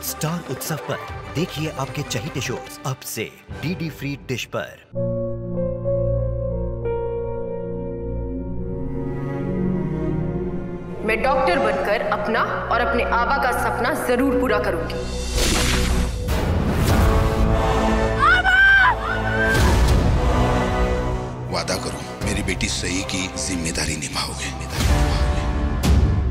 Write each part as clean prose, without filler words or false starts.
Star उत्सव पर देखिए आपके चहेते शोज अब से डीडी फ्री डिश पर। मैं डॉक्टर बनकर अपना और अपने आबा का सपना जरूर पूरा करूंगी। वादा करो मेरी बेटी सही की जिम्मेदारी निभाओगे।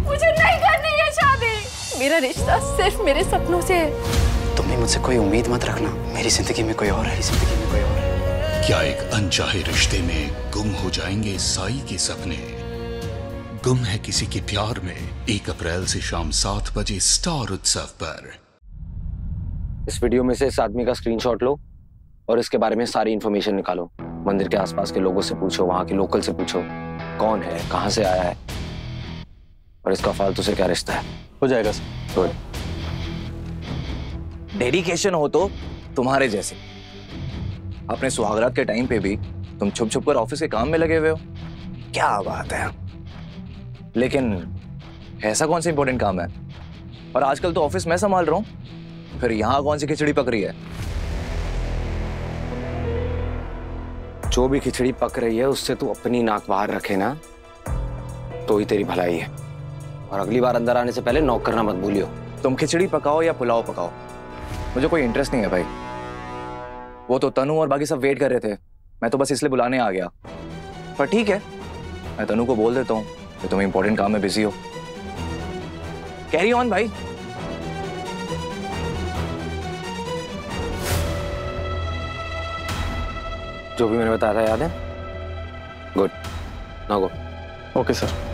मुझे नहीं करनी है शादी। मेरा रिश्ता सिर्फ मेरे सपनों से है। तुम भी मुझसे कोई उम्मीद मत रखना। मेरी जिंदगी में कोई और है, जिंदगी में कोई और है। क्या एक अनचाहे रिश्ते में गुम हो जाएंगे साई के सपने? गुम है किसी के प्यार में 1 अप्रैल से शाम 7 बजे स्टार उत्सव पर। इस वीडियो में से इस आदमी का स्क्रीनशॉट लो और इसके बारे में सारी इंफॉर्मेशन निकालो। मंदिर के आसपास के लोगों से पूछो, वहां के लोकल से पूछो कौन है, कहां से आया है और इसका फालतू से क्या रिश्ता है। हो जाएगा सर। गुड। डेडिकेशन हो तो तुम्हारे जैसे। अपने सुहागरात के टाइम पे भी तुम छुप छुप कर ऑफिस के काम में लगे हुए हो। क्या बात है। लेकिन ऐसा कौन सा इंपॉर्टेंट काम है? और आजकल तो ऑफिस मैं संभाल रहा हूं, फिर यहां कौन सी खिचड़ी पक रही है? जो भी खिचड़ी पक रही है उससे तू अपनी नाक बाहर रखे ना, तो ही तेरी भलाई है। और अगली बार अंदर आने से पहले नॉक करना मत भूलियो। तुम खिचड़ी पकाओ या पुलाव पकाओ, मुझे कोई इंटरेस्ट नहीं है भाई। वो तो तनु और बाकी सब वेट कर रहे थे, मैं तो बस इसलिए बुलाने आ गया। पर ठीक है, मैं तनु को बोल देता हूँ कि तुम इंपॉर्टेंट काम में बिजी हो। कैरी ऑन भाई। जो भी मैंने बताया था याद है? Good. Now go. Okay sir.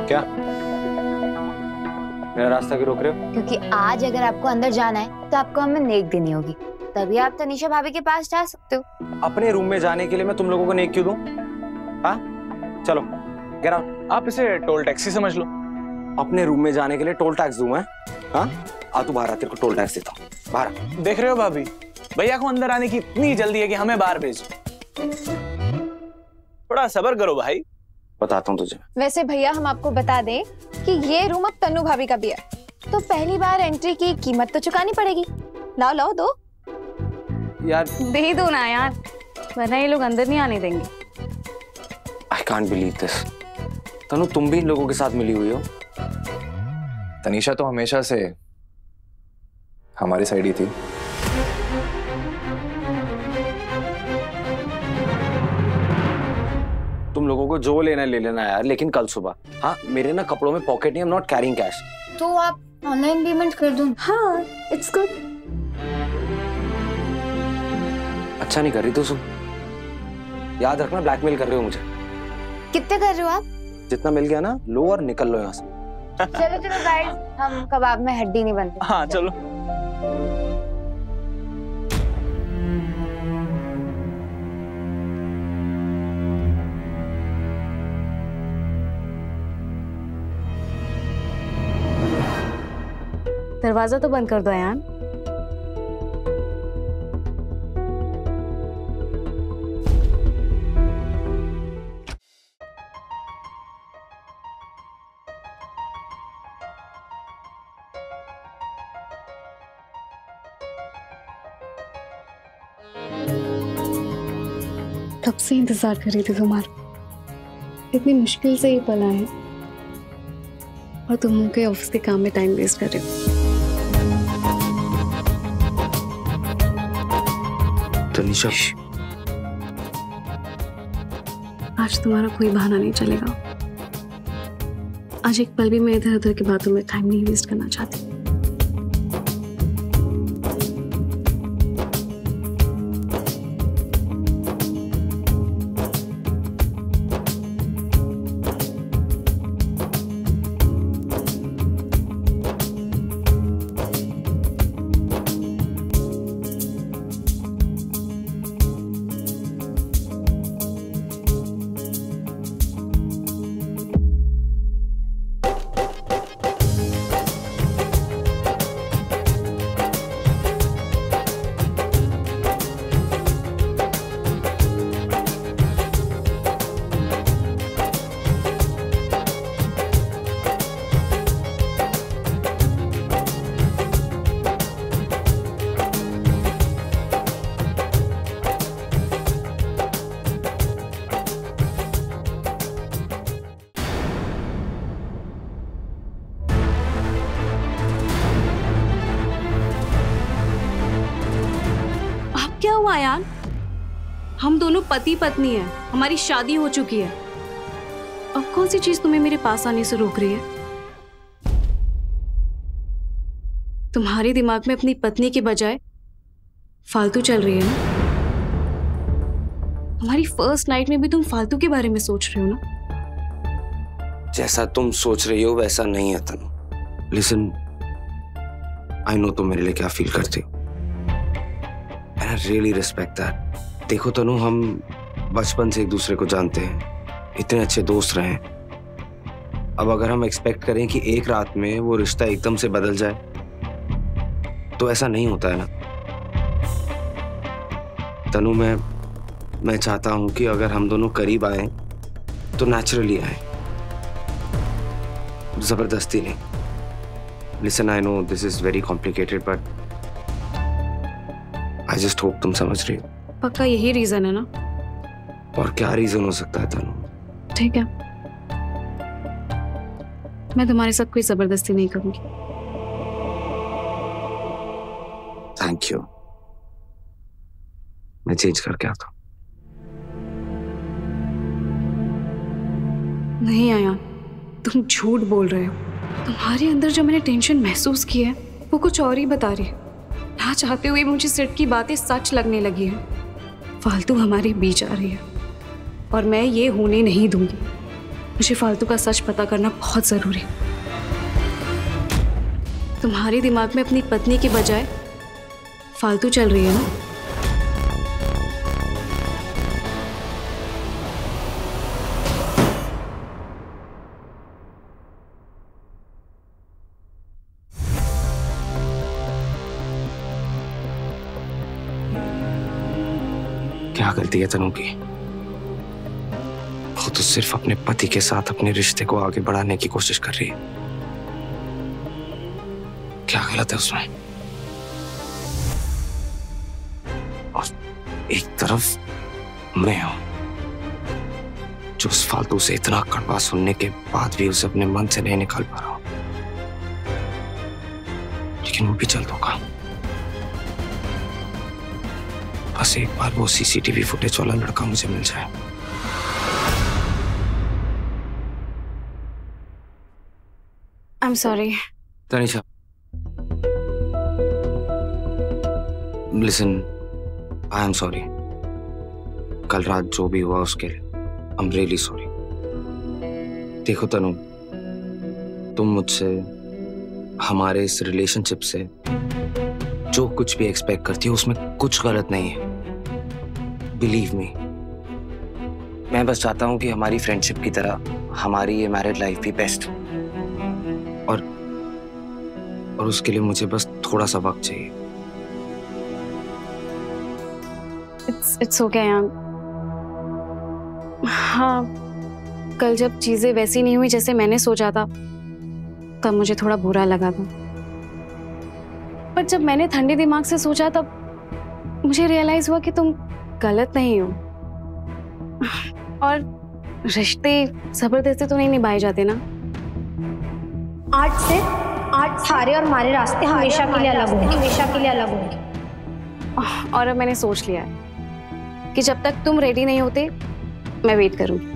क्या मेरा रास्ता क्यों रोक रहे हो? क्योंकि आज अगर आपको अंदर जाना है तो आपको हमें नेक देनी होगी, तभी आप तनीषा भाभी के पास जा सकते हो। अपने रूम में जाने के लिए मैं तुम लोगों को नेक क्यों दूं? हाँ चलो गेट आउट। आप इसे टोल टैक्सी समझ लो। अपने रूम में जाने के लिए टोल टैक्स दूं मैं? हाँ आ तू बाहर आ, तेरे को टोल टैक्स देता हूँ। बाहर आ। देख रहे हो भाभी, भैया को अंदर आने की इतनी जल्दी है कि हमें बाहर भेजो। थोड़ा सब्र करो भाई। बताता हूँ तुझे। वैसे भैया हम आपको बता दें कि ये रूम अब तन्नू भाभी का भी है, तो पहली बार एंट्री की कीमत तो चुकानी पड़ेगी। लाओ लाओ दो यार। दे दो ना यार, वरना ये लोग अंदर नहीं आने देंगे। I can't believe this। तनु तुम भी इन लोगों के साथ मिली हुई हो? तनीषा तो हमेशा से हमारी साइड ही थी। तुम लोगों को जो लेना ले लेना यार, लेकिन कल सुबह। हाँ मेरे ना कपड़ों में पॉकेट नहीं, I'm not carrying cash। तो आप ऑनलाइन पेमेंट कर दो। हाँ इट्स गुड। अच्छा नहीं कर रही तुम। याद रखना ब्लैकमेल कर रहे हो मुझे। कितने कर रहे हो आप? जितना मिल गया ना लो और निकल लो यहाँ से। चलो चलो गाइस, हम कबाब में हड्डी नहीं बनते। हाँ चलो। दरवाजा तो बंद कर दो यार। कब से इंतजार कर रही थी तुम्हारा। इतनी मुश्किल से ये पल आए और तुम उनके ऑफिस के काम में टाइम वेस्ट कर रहे हो। तनीषा, आज तुम्हारा कोई बहाना नहीं चलेगा। आज एक पल भी मैं इधर उधर की बातों में टाइम नहीं वेस्ट करना चाहती। आयान, हम दोनों पति पत्नी हैं, हमारी शादी हो चुकी है। अब कौन सी चीज तुम्हें मेरे पास आने से रोक रही है? तुम्हारे दिमाग में अपनी पत्नी के बजाय फालतू चल रही है ना? हमारी फर्स्ट नाइट में भी तुम फालतू के बारे में सोच रहे हो ना? जैसा तुम सोच रही हो वैसा नहीं है तनु। लिसन, आई नो तुम मेरे लिए क्या फील करते हो। And I really respect that. देखो तनु, हम बचपन से एक दूसरे को जानते हैं, इतने अच्छे दोस्त रहे हैं। अब अगर हम एक्सपेक्ट करें कि एक रात में वो रिश्ता एकदम से बदल जाए, तो ऐसा नहीं होता है ना तनु। मैं चाहता हूं कि अगर हम दोनों करीब आए तो नेचुरली आए, जबरदस्ती नहीं। Listen, I know this is very complicated but I just hope तुम समझ रही हो। पक्का यही रीजन है ना? और क्या रीजन हो सकता है तनु? ठीक है, मैं तुम्हारे साथ कोई जबरदस्ती नहीं करूंगी। थैंक यू, मैं चेंज करके आता हूँ। नहीं आयान, तुम झूठ बोल रहे हो। तुम्हारे अंदर जो मैंने टेंशन महसूस की है वो कुछ और ही बता रही है। ना चाहते हुए मुझे सिर्फ की बातें सच लगने लगी है। फालतू हमारे बीच आ रही है और मैं ये होने नहीं दूंगी। मुझे फालतू का सच पता करना बहुत जरूरी है। तुम्हारे दिमाग में अपनी पत्नी के बजाय फालतू चल रही है ना? क्या गलती है तनु की? वो तो सिर्फ अपने पति के साथ अपने रिश्ते को आगे बढ़ाने की कोशिश कर रही है। क्या गलत है उसमें? और एक तरफ मैं हूं जो उस फालतू से इतना कड़वा सुनने के बाद भी उसे अपने मन से नहीं निकाल पा रहा हूं। लेकिन वो भी जल्द होगा। बस एक बार वो सीसीटीवी फुटेज वाला लड़का मुझे मिल जाए। I'm sorry. Tanisha, listen, I am sorry. कल रात जो भी हुआ उसके लिए आई एम रियली सॉरी। देखो तनु, तुम मुझसे, हमारे इस रिलेशनशिप से जो कुछ भी एक्सपेक्ट करती हो उसमें कुछ गलत नहीं है। बिलीव मी, मैं बस चाहता हूं कि हमारी फ्रेंडशिप की तरह हमारी ये मैरिड लाइफ भी बेस्ट, और उसके लिए मुझे बस थोड़ा सा वक्त चाहिए। It's okay यार। हाँ, कल जब चीजें वैसी नहीं हुई जैसे मैंने सोचा था तब मुझे थोड़ा बुरा लगा था, पर जब मैंने ठंडे दिमाग से सोचा तब मुझे रियलाइज हुआ कि तुम गलत नहीं हो। और रिश्ते जबरदस्ती तो नहीं निभाए जाते ना। आज सारे और हमारे रास्ते हमेशा के लिए अलग होंगे, हमेशा के लिए अलग होंगे। और अब मैंने सोच लिया है कि जब तक तुम रेडी नहीं होते मैं वेट करूंगी।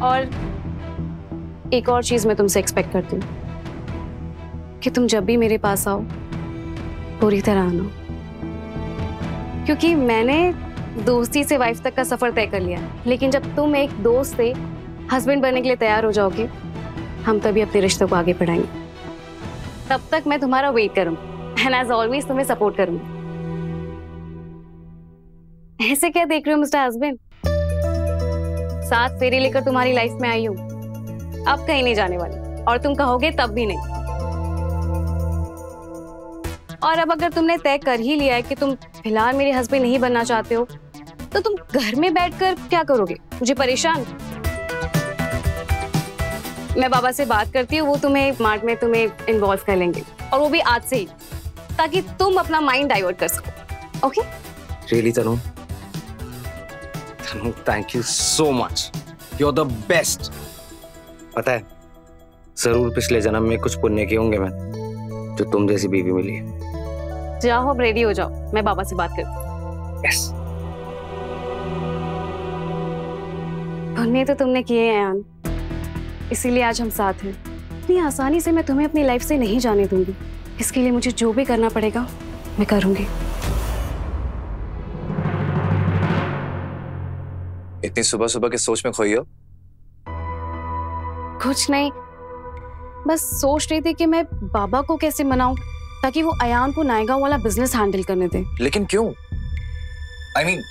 और एक और चीज मैं तुमसे एक्सपेक्ट करती हूँ कि तुम जब भी मेरे पास आओ पूरी तरह आना, क्योंकि मैंने दोस्ती से वाइफ तक का सफर तय कर लिया है। लेकिन जब तुम एक दोस्त से हस्बैंड बनने के लिए तैयार हो जाओगे हम तभी अपने रिश्ते को आगे बढ़ाएंगे। तब तक मैं तुम्हारा वेट करूंगी एंड एज ऑलवेज तुम्हें सपोर्ट करूंगी। ऐसे क्या देख रहे हो मिस्टर हस्बैंड? 7 फेरे लेकर तुम्हारी लाइफ में आई हूं, अब कहीं नहीं जाने वाली और तुम कहोगे तब भी नहीं। और अब अगर तुमने तय कर ही लिया है कि तुम फिलहाल मेरे हस्बैंड नहीं बनना चाहते हो तो तुम घर में बैठकर क्या करोगे? मुझे परेशान। मैं बाबा से बात करती हूँ, वो तुम्हें मार्ट में तुम्हें इन्वॉल्व कर लेंगे, और वो भी आज से ही, ताकि तुम अपना माइंड डाइवर्ट कर सको। Okay? Really Tanu, thank you so much, you are the best. पता है, जरूर पिछले जन्म में कुछ पुण्य किए होंगे मैं, जो तुम जैसी बीवी मिली है। जाओ अब रेडी हो जाओ, मैं बाबा से बात करती हूँ। यस। पुण्य तो तुमने किए हैं यान, इसीलिए आज हम साथ हैं। इतनी आसानी से मैं तुम्हें अपनी लाइफ से नहीं जाने दूंगी। इसके लिए मुझे जो भी करना पड़ेगा मैं करूंगी। इतनी सुबह सुबह के सोच में खोई हो? कुछ नहीं, बस सोच रही थी कि मैं बाबा को कैसे मनाऊं ताकि वो अयान को नायगांव वाला बिजनेस हैंडल करने दे। लेकिन क्यों? I mean,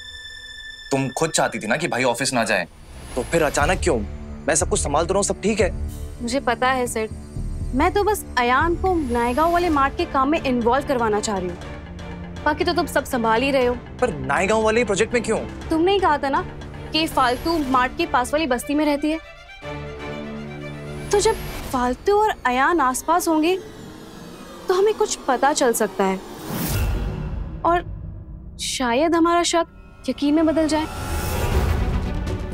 तुम खुद चाहती थी ना कि भाई ऑफिस ना जाए, तो फिर अचानक क्यों? मैं सब कुछ संभाल तो रहा हूँ, सब ठीक है। मुझे पता है सेठ, मैं तो बस अयान को नायगांव वाले मार्ट के काम में इन्वॉल्व करवाना चाह रही हूँ। बाकी तो तुम सब संभाल ही रहे हो। पर नायगांव वाले प्रोजेक्ट में क्यों? तुमने ही कहा था ना कि फालतू मार्ट के पास वाली बस्ती में रहती है, तो जब फालतू और अयान आसपास होंगे तो हमें कुछ पता चल सकता है और शायद हमारा शक यकीन में बदल जाए।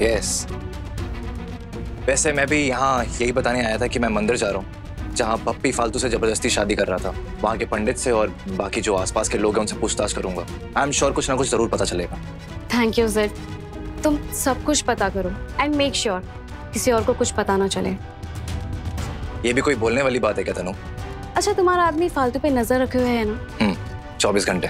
यस। वैसे मैं भी यहाँ यही बताने आया था कि मैं मंदिर जा रहा हूँ, जहाँ पप्पी फालतू से जबरदस्ती शादी कर रहा था। वहाँ के पंडित से और बाकी जो आसपास के लोग हैं उनसे पूछताछ करूंगा। आई एम श्योर कुछ ना कुछ जरूर पता चलेगा। थैंक यू सेठ, तुम सब कुछ पता करो एंड मेक श्योर किसी और को कुछ पता ना चले। ये भी कोई बोलने वाली बात है क्या तनु? अच्छा, तुम्हारा आदमी फालतू पे नजर रखे हुए है ना? 24 घंटे।